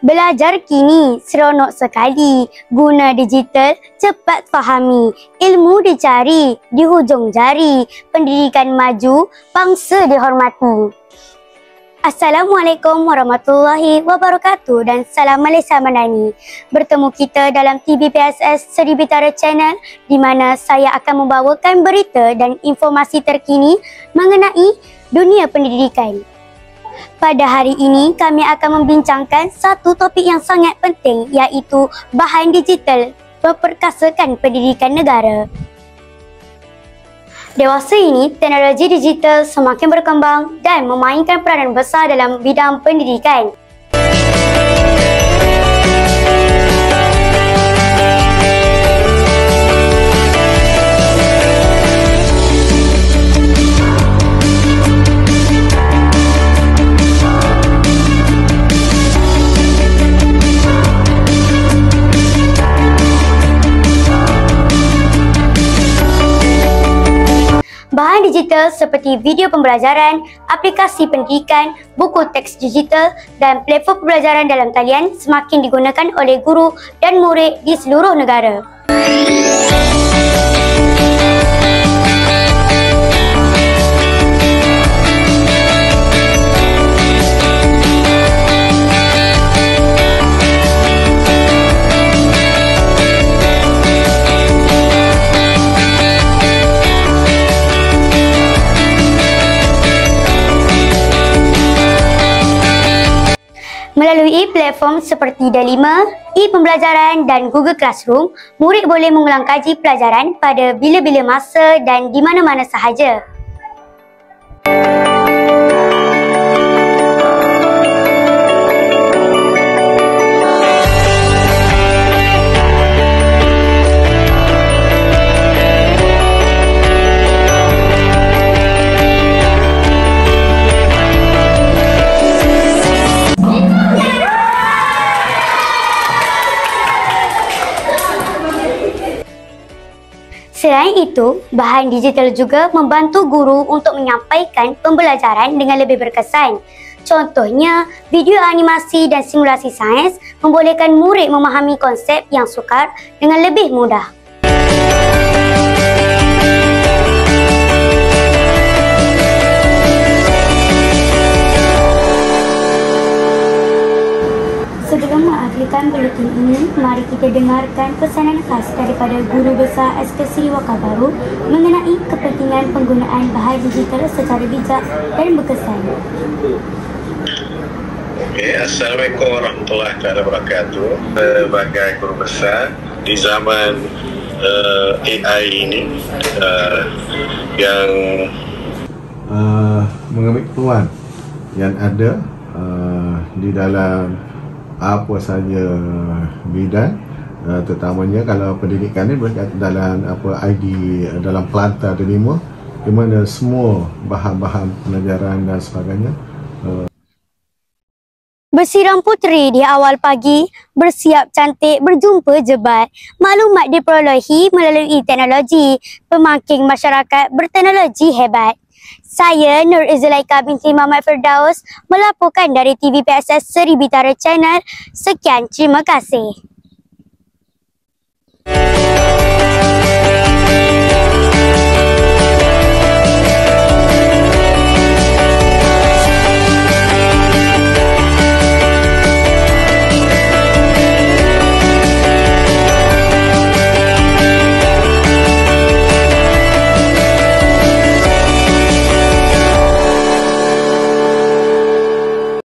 Belajar kini seronok sekali, guna digital cepat fahami, ilmu dicari di hujung jari, pendidikan maju, bangsa dihormati. Assalamualaikum warahmatullahi wabarakatuh dan salam Malaysia Madani. Bertemu kita dalam TVPSS Seri Bitara Channel di mana saya akan membawakan berita dan informasi terkini mengenai dunia pendidikan. Pada hari ini, kami akan membincangkan satu topik yang sangat penting iaitu bahan digital memperkasakan pendidikan negara. Dewasa ini, teknologi digital semakin berkembang dan memainkan peranan besar dalam bidang pendidikan. Bahan digital seperti video pembelajaran, aplikasi pendidikan, buku teks digital dan platform pembelajaran dalam talian semakin digunakan oleh guru dan murid di seluruh negara. Melalui platform seperti D5, e-pembelajaran dan Google Classroom, murid boleh mengulang kaji pelajaran pada bila-bila masa dan di mana-mana sahaja. Selain itu, bahan digital juga membantu guru untuk menyampaikan pembelajaran dengan lebih berkesan. Contohnya, video animasi dan simulasi sains membolehkan murid memahami konsep yang sukar dengan lebih mudah. Sebelum mengakhirkan buletin ini, mari kita dengarkan pesanan khas daripada Guru Besar SK Wakaf Baru mengenai kepentingan penggunaan bahan digital secara bijak dan berkesan. Assalamualaikum warahmatullahi wabarakatuh. Sebagai Guru Besar di zaman AI ini yang mengambil peluang yang ada di dalam apa sahaja bidang, terutamanya kalau pendidikan ni berkaitan dalam ID dalam Kelantan D5, di mana semua bahan-bahan pelajaran dan sebagainya. Bersiram puteri di awal pagi, bersiap cantik berjumpa jebat. Maklumat diperolehi melalui teknologi, pemaking masyarakat berteknologi hebat. Saya Nur Izulaika binti Muhammad Firdaus melaporkan dari TVPSS Seri Bitara Channel. Sekian, terima kasih.